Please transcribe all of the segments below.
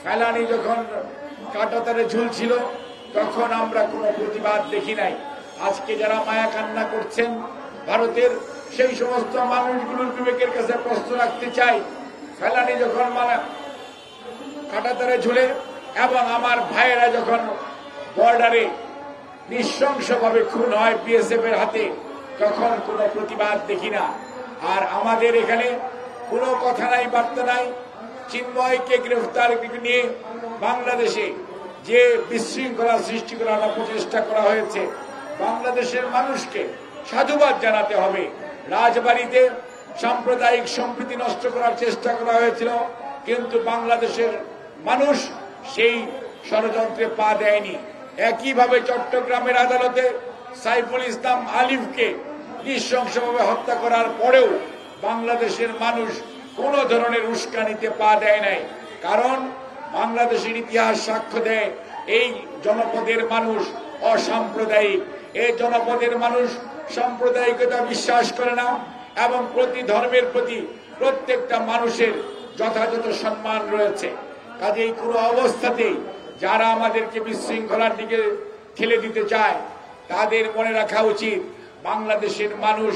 ফেলানি যখন কাঁটাতারে ঝুলছিল তখন আমরা কোনো প্রতিবাদ দেখি নাই। আজকে যারা মায়া কান্না করছেন ভারতের, সেই সমস্ত মানুষগুলোর বিবেকের কাছে প্রশ্ন রাখতে চাই, ফেলানি যখন কাঁটাতারে ঝুলে এবং আমার ভাইয়েরা যখন বর্ডারে নৃশংসভাবে খুন হয় বিএসএফ এর হাতে, তখন কোনো প্রতিবাদ দেখি না। আর আমাদের এখানে কোনো কথা নাই, বার্তা নাই। চিন্ময়কে গ্রেফতার নিয়ে বাংলাদেশে যে বিশৃঙ্খলা সৃষ্টি করার প্রচেষ্টা করা হয়েছে, বাংলাদেশের মানুষকে সাধুবাদ জানাতে হবে। রাজবাড়িতে সাম্প্রদায়িক সম্প্রীতি নষ্ট করার চেষ্টা করা হয়েছিল, কিন্তু বাংলাদেশের মানুষ সেই ষড়যন্ত্রে পা দেয়নি। একইভাবে চট্টগ্রামের আদালতে সাইফুল ইসলাম আলিফকে নৃশংসভাবে হত্যা করার পরেও বাংলাদেশের মানুষ কোন ধরনের উস্কানিতে পা দেয় নাই। কারণ বাংলাদেশের ইতিহাস সাক্ষ্য দেয় এই জনপদের মানুষ অসাম্প্রদায়িক। এই জনপদের মানুষ সাম্প্রদায়িকতা বিশ্বাস করে না এবং প্রতি ধর্মের প্রতি প্রত্যেকটা মানুষের যথাযথ সম্মান রয়েছে। কাজেই কোনো অবস্থাতেই যারা আমাদেরকে বিশৃঙ্খলার দিকে ঠেলে দিতে চায় তাদের মনে রাখা উচিত, বাংলাদেশের মানুষ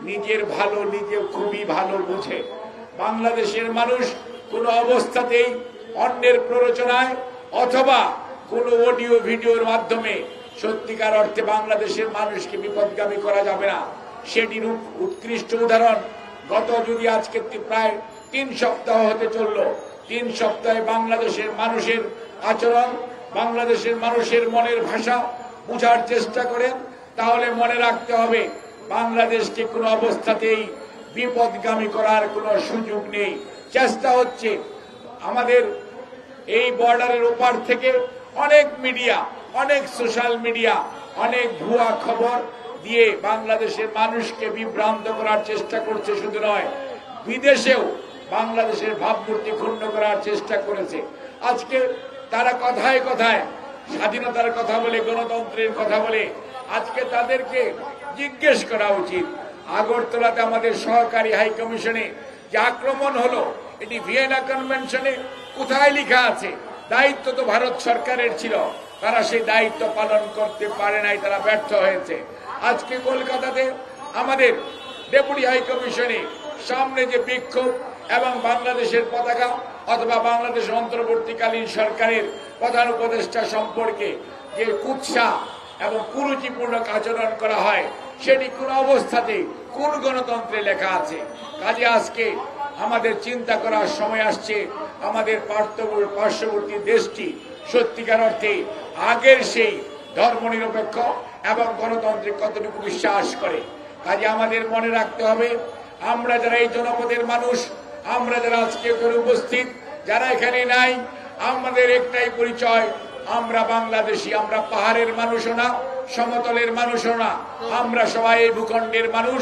নিজের ভালো নিজে খুবই ভালো বুঝে। বাংলাদেশের মানুষ কোনো অবস্থাতেই অন্যের প্ররোচনায় অথবা কোনো অডিও ভিডিওর মাধ্যমে সত্যিকার অর্থে বাংলাদেশের মানুষকে বিপদগামী করা যাবে না। সেটির উৎকৃষ্ট উদাহরণ যদি আজকে প্রায় 3 সপ্তাহ হতে চলল, 3 সপ্তাহে বাংলাদেশের মানুষের আচরণ, বাংলাদেশের মানুষের মনের ভাষা বোঝার চেষ্টা করেন, তাহলে মনে রাখতে হবে বাংলাদেশকে কোনো অবস্থাতেই বিপদগামী করার কোনো সুযোগ নেই। চেষ্টা হচ্ছে আমাদের এই বর্ডারের ওপার থেকে অনেক মিডিয়া, অনেক সোশ্যাল মিডিয়া অনেক ভুয়া খবর দিয়ে বাংলাদেশের মানুষকে বিভ্রান্ত করার চেষ্টা করছে। শুধু নয়, বিদেশেও বাংলাদেশের ভাবমূর্তি ক্ষুণ্ণ করার চেষ্টা করেছে। আজকে তারা কথায় কথায় স্বাধীনতার কথা বলে, গণতন্ত্রের কথা বলে। আজকে তাদেরকে জিজ্ঞেস করা উচিত, আগরতলাতে আমাদের সহকারী হাই কমিশনে যে আক্রমণ হলো, এটি ভিয়েনা কনভেনশনে কোথায় লেখা আছে? দায়িত্ব তো ভারত সরকারের ছিল, তারা সেই দায়িত্ব পালন করতে পারে নাই, তারা ব্যর্থ হয়েছে। আজকে কলকাতাতে আমাদের ডেপুটি হাই কমিশনে সামনে যে বিক্ষোভ এবং বাংলাদেশের পতাকা অথবা বাংলাদেশের অন্তর্বর্তীকালীন সরকারের প্রধান উপদেষ্টা সম্পর্কে যে কুৎসা এবং কুরুচিপূর্ণ আচরণ করা হয়, সেটি কোন অবস্থাতে কোন গণতন্ত্রে লেখা আছে? কাজে আজকে আমাদের চিন্তা করার সময় আসছে, আমাদের পার্শ্ববর্তী দেশটি সত্যিকার অর্থে আগের সেই ধর্মনিরপেক্ষ এবং গণতন্ত্রে কতটুকু বিশ্বাস করে। কাজে আমাদের মনে রাখতে হবে, আমরা যারা এই জনপদের মানুষ, আমরা যারা আজকে এখানে উপস্থিত, যারা এখানে নাই, আমাদের একটাই পরিচয়, আমরা বাংলাদেশী। আমরা পাহাড়ের মানুষও না, সমতলের মানুষও না, আমরা সবাই এই ভূখণ্ডের মানুষ,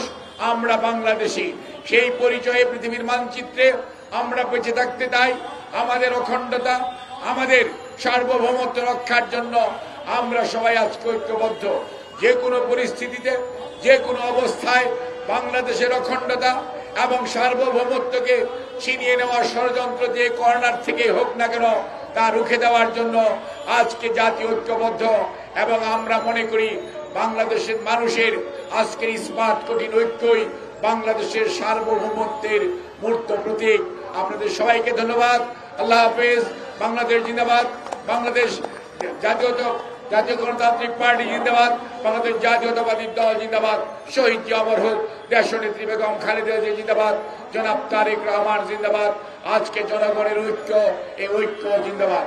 আমরা বাংলাদেশী। সেই পরিচয়ে পৃথিবীর মানচিত্রে আমরা বেঁচে থাকতে চাই। আমাদের অখণ্ডতা, আমাদের সার্বভৌমত্ব রক্ষার জন্য আমরা সবাই আজকে ঐক্যবদ্ধ। যে কোনো পরিস্থিতিতে, যে কোনো অবস্থায় বাংলাদেশের অখণ্ডতা এবং সার্বভৌমত্বকে ছিনিয়ে নেওয়ার ষড়যন্ত্র যে কর্নার থেকে হোক না কেন, তা রুখে দেওয়ার জন্য আজকে জাতীয় ঐক্যবদ্ধ। এবং আমরা মনে করি বাংলাদেশের মানুষের আজকের স্মার্ট কঠিন ঐক্যই বাংলাদেশের সার্বভৌমত্বের মূর্ত প্রতীক। আপনাদের সবাইকে ধন্যবাদ। আল্লাহ হাফেজ। বাংলাদেশ জিন্দাবাদ। বাংলাদেশ জাতীয় গণতান্ত্রিক পার্টি জিন্দাবাদ। বাংলাদেশ জাতীয়তাবাদী দল জিন্দাবাদ। শহীদ জি অমর হোক। দেশনেত্রী বেগম খালেদা জিয়া জিন্দাবাদ। জনাব তারেক রহমান জিন্দাবাদ। আজকে জনগণের ঐক্য, এই ঐক্য জিন্দাবাদ।